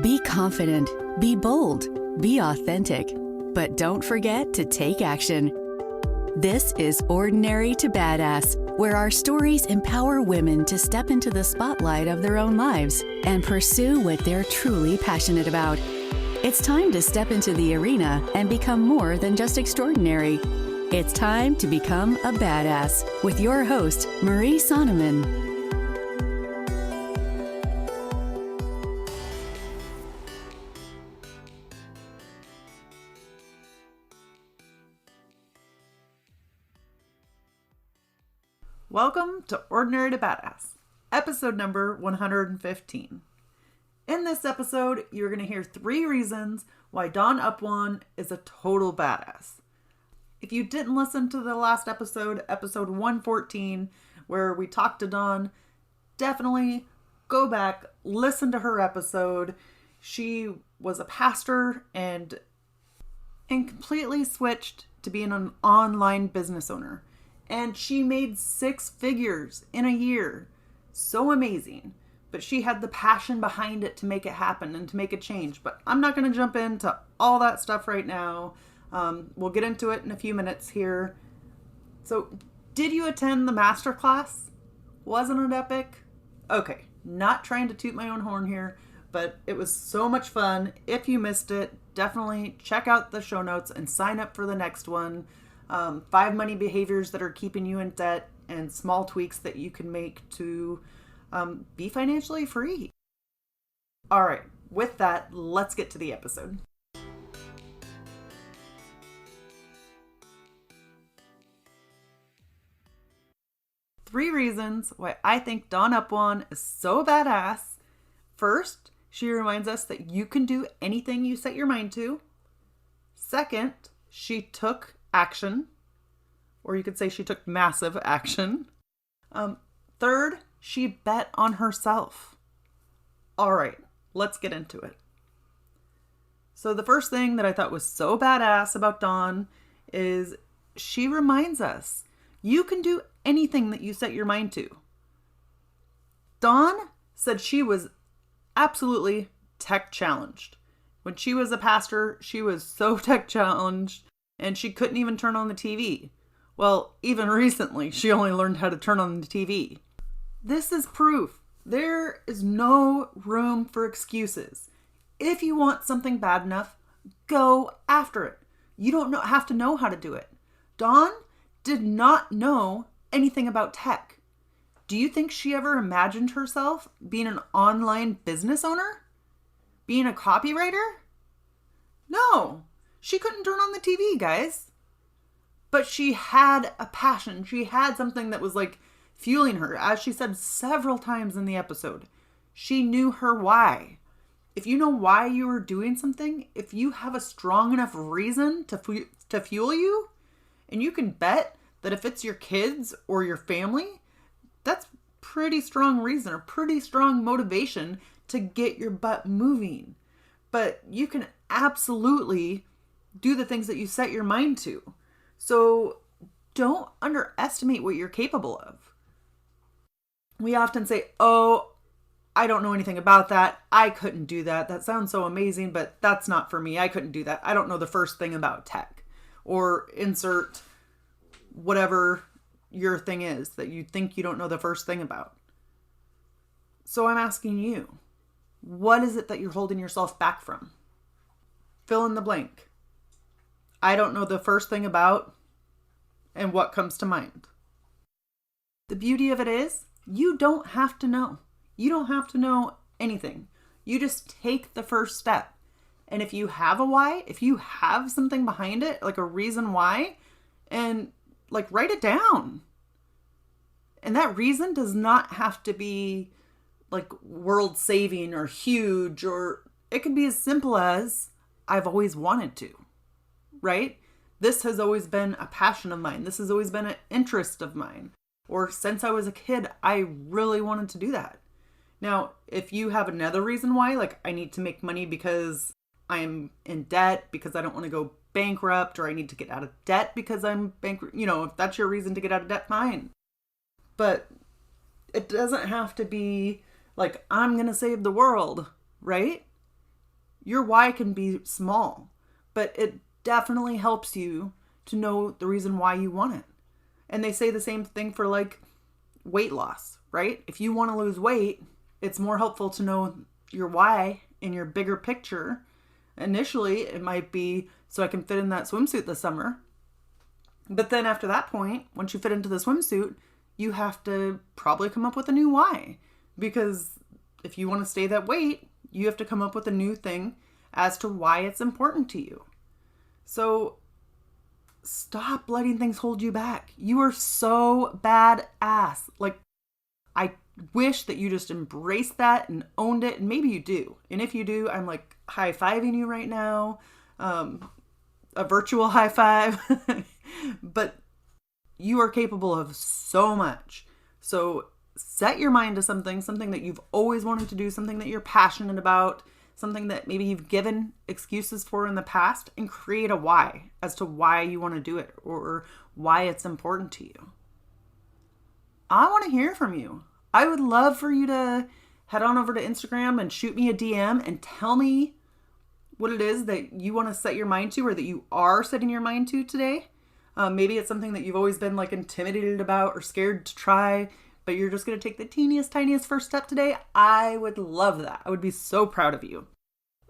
Be confident, be bold, be authentic, but don't forget to take action. This is Ordinary to Badass, where our stories empower women to step into the spotlight of their own lives and pursue what they're truly passionate about. It's time to step into the arena and become more than just extraordinary. It's time to become a badass with your host, Marie Sonneman. Welcome to Ordinary to Badass, episode number 115. In this episode, you're going to hear 3 reasons why Dawn Apuan is a total badass. If you didn't listen to the last episode, episode 114, where we talked to Dawn, definitely go back, listen to her episode. She was a pastor and completely switched to being an online business owner. And she made 6 figures in a year. So amazing. But she had the passion behind it to make it happen and to make a change. But I'm not going to jump into all that stuff right now. We'll get into it in a few minutes here. So, did you attend the masterclass? Wasn't it epic? Okay, not trying to toot my own horn here, but it was so much fun. If you missed it, definitely check out the show notes and sign up for the next one. 5 money behaviors that are keeping you in debt and small tweaks that you can make to be financially free. All right, with that, let's get to the episode. Three reasons why I think Dawn Apuan is so badass. First, she reminds us that you can do anything you set your mind to. Second, she took action, or you could say she took massive action. Third, she bet on herself. All right, let's get into it. So the first thing that I thought was so badass about Dawn is she reminds us you can do anything that you set your mind to. Dawn said she was absolutely tech challenged. When she was a pastor, she was so tech challenged and she couldn't even turn on the TV. Well, even recently, she only learned how to turn on the TV. This is proof. There is no room for excuses. If you want something bad enough, go after it. You don't have to know how to do it. Dawn did not know anything about tech. Do you think she ever imagined herself being an online business owner? Being a copywriter? No. She couldn't turn on the TV, guys. But she had a passion. She had something that was like fueling her. As she said several times in the episode, she knew her why. If you know why you are doing something, if you have a strong enough reason to fuel you, and you can bet that if it's your kids or your family, that's pretty strong reason or pretty strong motivation to get your butt moving. But you can absolutely do the things that you set your mind to. So don't underestimate what you're capable of. We often say, oh, I don't know anything about that. I couldn't do that. That sounds so amazing, but that's not for me. I couldn't do that. I don't know the first thing about tech. Or insert whatever your thing is that you think you don't know the first thing about. So I'm asking you, what is it that you're holding yourself back from? Fill in the blank. I don't know the first thing about, and what comes to mind. The beauty of it is, you don't have to know. You don't have to know anything. You just take the first step. And if you have a why, if you have something behind it, like a reason why, and like write it down. And that reason does not have to be like world saving or huge, or it can be as simple as I've always wanted to. Right? This has always been a passion of mine. This has always been an interest of mine. Or since I was a kid, I really wanted to do that. Now, if you have another reason why, like I need to make money because I'm in debt, because I don't want to go bankrupt, or I need to get out of debt because I'm bankrupt, if that's your reason to get out of debt, fine. But it doesn't have to be like, I'm going to save the world, right? Your why can be small, but it definitely helps you to know the reason why you want it. And they say the same thing for like weight loss, right? If you want to lose weight, it's more helpful to know your why in your bigger picture. Initially, it might be so I can fit in that swimsuit this summer. But then after that point, once you fit into the swimsuit, you have to probably come up with a new why. Because if you want to stay that weight, you have to come up with a new thing as to why it's important to you. So stop letting things hold you back. You are so badass. Like, I wish that you just embraced that and owned it. And maybe you do. And if you do, I'm like high-fiving you right now. A virtual high five. But you are capable of so much. So set your mind to something that you've always wanted to do, something that you're passionate about, something that maybe you've given excuses for in the past, and create a why as to why you want to do it or why it's important to you. I want to hear from you. I would love for you to head on over to Instagram and shoot me a DM and tell me what it is that you want to set your mind to or that you are setting your mind to today. Maybe it's something that you've always been like intimidated about or scared to try, but you're just going to take the teeniest, tiniest first step today. I would love that. I would be so proud of you.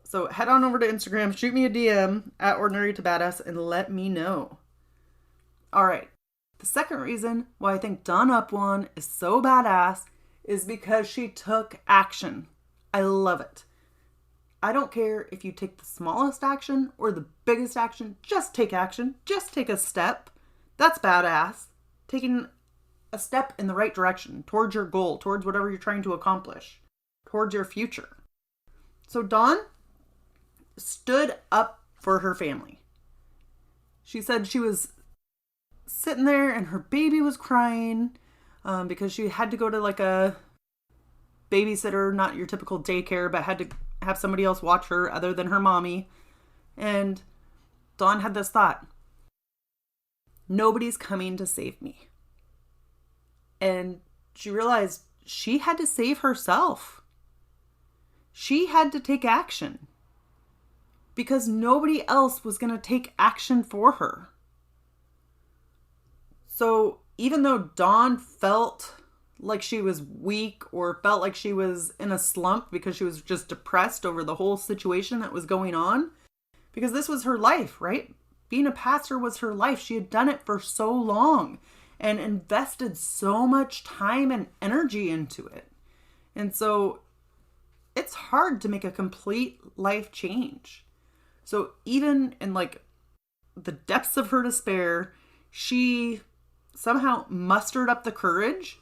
So head on over to Instagram, shoot me a DM at Ordinary to Badass and let me know. All right. The second reason why I think Dawn Apuan is so badass is because she took action. I love it. I don't care if you take the smallest action or the biggest action. Just take action. Just take a step. That's badass. Taking a step in the right direction towards your goal, towards whatever you're trying to accomplish, towards your future. So Dawn stood up for her family. She said she was sitting there and her baby was crying because she had to go to like a babysitter, not your typical daycare, but had to have somebody else watch her other than her mommy. And Dawn had this thought: nobody's coming to save me. And she realized she had to save herself. She had to take action because nobody else was going to take action for her. So even though Dawn felt like she was weak or felt like she was in a slump because she was just depressed over the whole situation that was going on, because this was her life, right? Being a pastor was her life. She had done it for so long and invested so much time and energy into it. And so it's hard to make a complete life change. So even in like the depths of her despair, she somehow mustered up the courage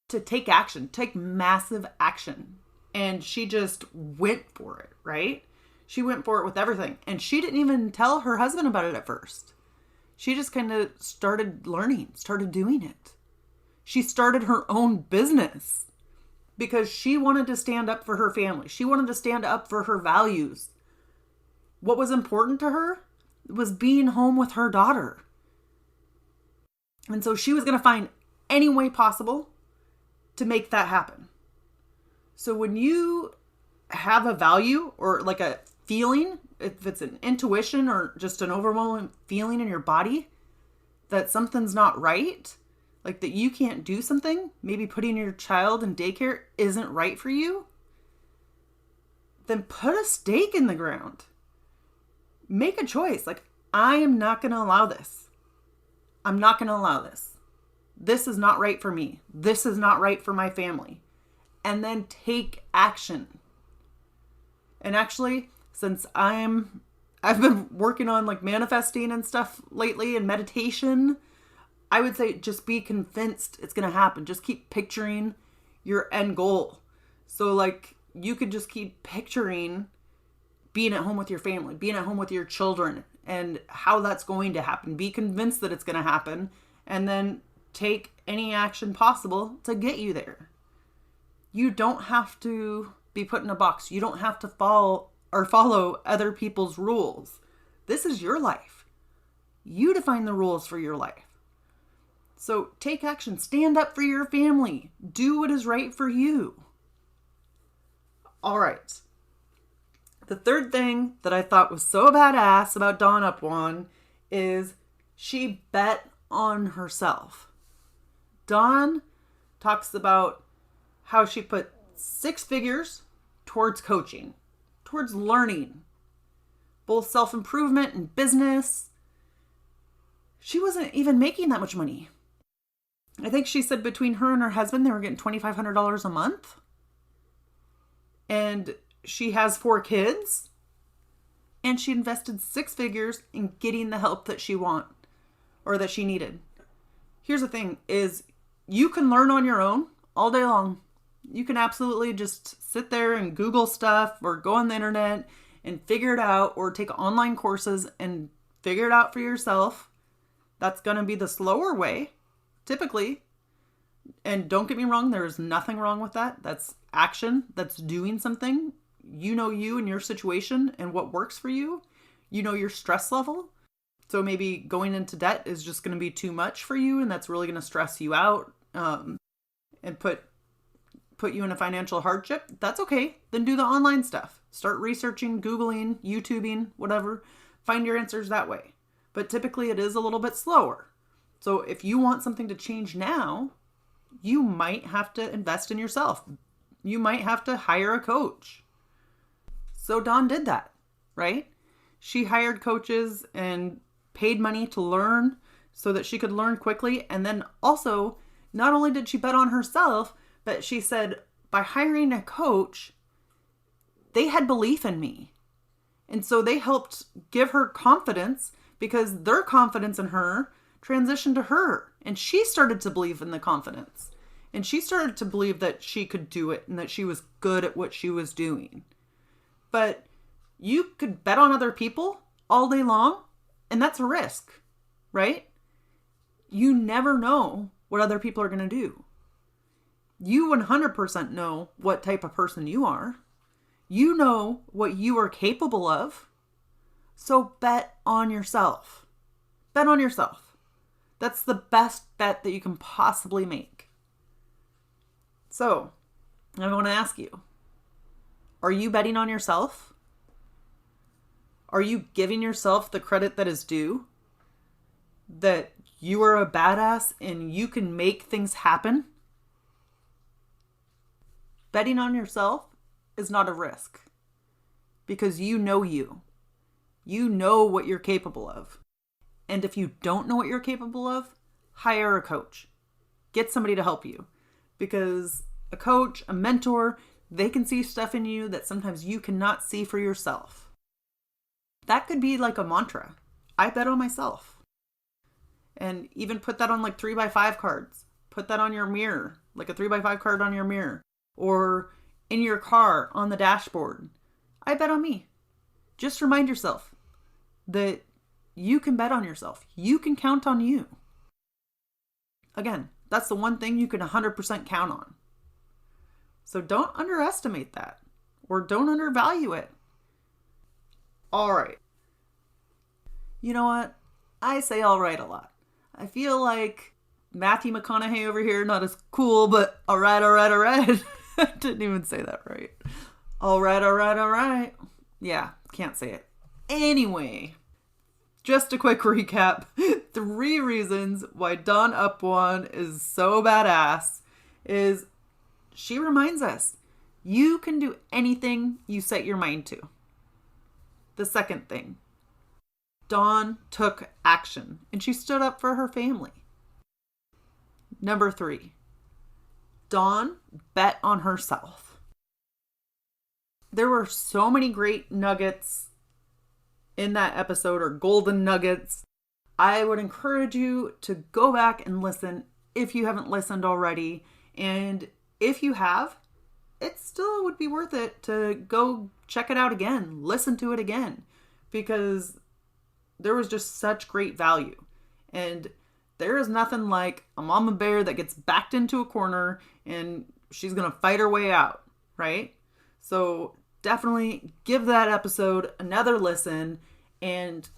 to take action, take massive action. And she just went for it, right? She went for it with everything. And she didn't even tell her husband about it at first. She just kind of started learning, started doing it. She started her own business because she wanted to stand up for her family. She wanted to stand up for her values. What was important to her was being home with her daughter. And so she was going to find any way possible to make that happen. So when you have a value or like a feeling, if it's an intuition or just an overwhelming feeling in your body that something's not right, like that you can't do something, maybe putting your child in daycare isn't right for you, then put a stake in the ground. Make a choice. Like, I am not going to allow this. I'm not going to allow this. This is not right for me. This is not right for my family. And then take action. And actually, since I've been working on like manifesting and stuff lately and meditation, I would say just be convinced it's going to happen. Just keep picturing your end goal. So like you could just keep picturing being at home with your family, being at home with your children, and how that's going to happen. Be convinced that it's going to happen, and then take any action possible to get you there. You don't have to be put in a box. You don't have to follow other people's rules. This is your life. You define the rules for your life. So take action. Stand up for your family. Do what is right for you. All right. The third thing that I thought was so badass about Dawn Apuan is she bet on herself. Dawn talks about how she put 6 figures towards coaching, towards learning, both self-improvement and business. She wasn't even making that much money. I think she said between her and her husband, they were getting $2,500 a month. And she has 4 kids. And she invested 6 figures in getting the help that she wanted or that she needed. Here's the thing is you can learn on your own all day long. You can absolutely just sit there and Google stuff or go on the internet and figure it out, or take online courses and figure it out for yourself. That's going to be the slower way, typically. And don't get me wrong, there is nothing wrong with that. That's action. That's doing something. You know you and your situation and what works for you. You know your stress level. So maybe going into debt is just going to be too much for you, and that's really going to stress you out and put you in a financial hardship. That's okay. Then do the online stuff. Start researching, Googling, YouTubing, whatever. Find your answers that way. But typically it is a little bit slower. So if you want something to change now, you might have to invest in yourself. You might have to hire a coach. So Dawn did that, right? She hired coaches and paid money to learn so that she could learn quickly. And then also, not only did she bet on herself, but she said, by hiring a coach, they had belief in me. And so they helped give her confidence, because their confidence in her transitioned to her. And she started to believe in the confidence. And she started to believe that she could do it and that she was good at what she was doing. But you could bet on other people all day long, and that's a risk, right? You never know what other people are going to do. You 100% know what type of person you are. You know what you are capable of. So bet on yourself. Bet on yourself. That's the best bet that you can possibly make. So, I want to ask you, are you betting on yourself? Are you giving yourself the credit that is due? That you are a badass and you can make things happen? Betting on yourself is not a risk, because you know you. You know what you're capable of. And if you don't know what you're capable of, hire a coach. Get somebody to help you, because a coach, a mentor, they can see stuff in you that sometimes you cannot see for yourself. That could be like a mantra. I bet on myself. And even put that on like 3x5 cards. Put that on your mirror, like a 3x5 card on your mirror. Or in your car on the dashboard. I bet on me. Just remind yourself that you can bet on yourself. You can count on you. Again, that's the one thing you can 100% count on. So don't underestimate that, or don't undervalue it. All right. You know what? I say all right a lot. I feel like Matthew McConaughey over here, not as cool, but all right. I didn't even say that right. All right. Yeah, can't say it. Anyway, just a quick recap. 3 reasons why Dawn Apuan is so badass is she reminds us you can do anything you set your mind to. The second thing, Dawn took action and she stood up for her family. Number 3, Dawn bet on herself. There were so many great nuggets in that episode, or golden nuggets. I would encourage you to go back and listen if you haven't listened already. And if you have, it still would be worth it to go check it out again, listen to it again, because there was just such great value. And there is nothing like a mama bear that gets backed into a corner and she's going to fight her way out, right? So definitely give that episode another listen. And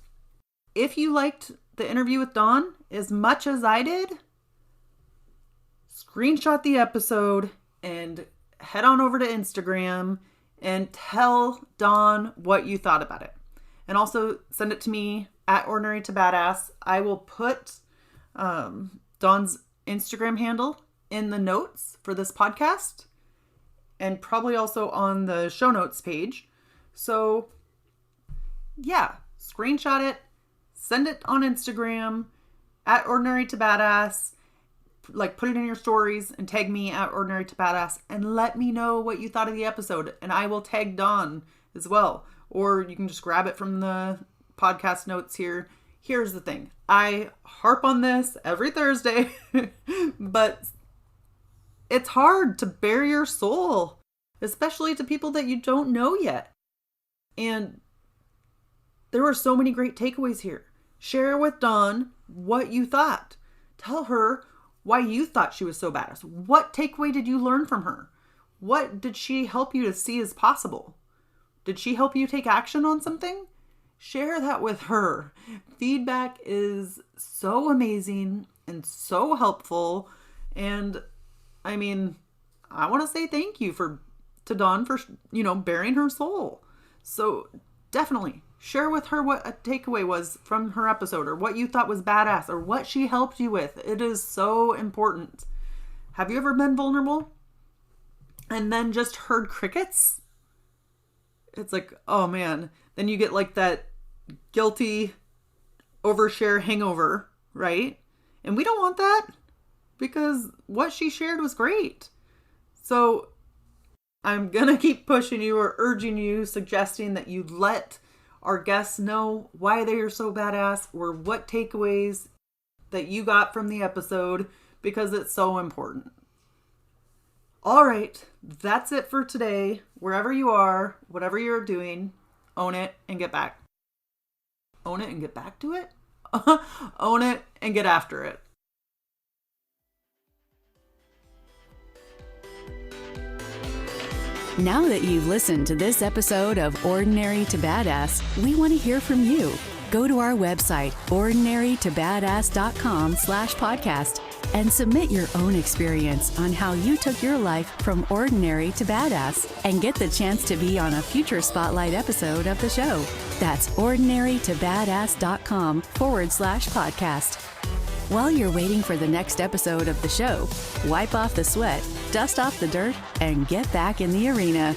if you liked the interview with Dawn as much as I did, screenshot the episode and head on over to Instagram and tell Dawn what you thought about it. And also send it to me at Ordinary to Badass. I will put Dawn's Instagram handle in the notes for this podcast and probably also on the show notes page. So yeah, screenshot it, send it on Instagram at Ordinary to Badass. Like, put it in your stories and tag me at Ordinary to Badass and let me know what you thought of the episode. And I will tag Dawn as well. Or you can just grab it from the podcast notes here. Here's the thing. I harp on this every Thursday, but it's hard to bare your soul, especially to people that you don't know yet. And there were so many great takeaways here. Share with Dawn what you thought. Tell her why you thought she was so badass. What takeaway did you learn from her? What did she help you to see as possible? Did she help you take action on something? Share that with her. Feedback is so amazing and so helpful. And I mean, I want to say thank you to Dawn for, baring her soul. So definitely share with her what a takeaway was from her episode, or what you thought was badass, or what she helped you with. It is so important. Have you ever been vulnerable and then just heard crickets? It's like, oh man. Then you get like that guilty overshare hangover, right? And we don't want that, because what she shared was great. So I'm gonna keep pushing you, or urging you, suggesting that you let our guests know why they are so badass, or what takeaways that you got from the episode, because it's so important. All right, that's it for today. Wherever you are, whatever you're doing, own it and get back. Own it and get back to it? Own it and get after it. Now that you've listened to this episode of Ordinary to Badass, we want to hear from you. Go to our website, ordinarytobadass.com/podcast, and submit your own experience on how you took your life from ordinary to badass, and get the chance to be on a future Spotlight episode of the show. That's ordinarytobadass.com/podcast. While you're waiting for the next episode of the show, wipe off the sweat, dust off the dirt, and get back in the arena.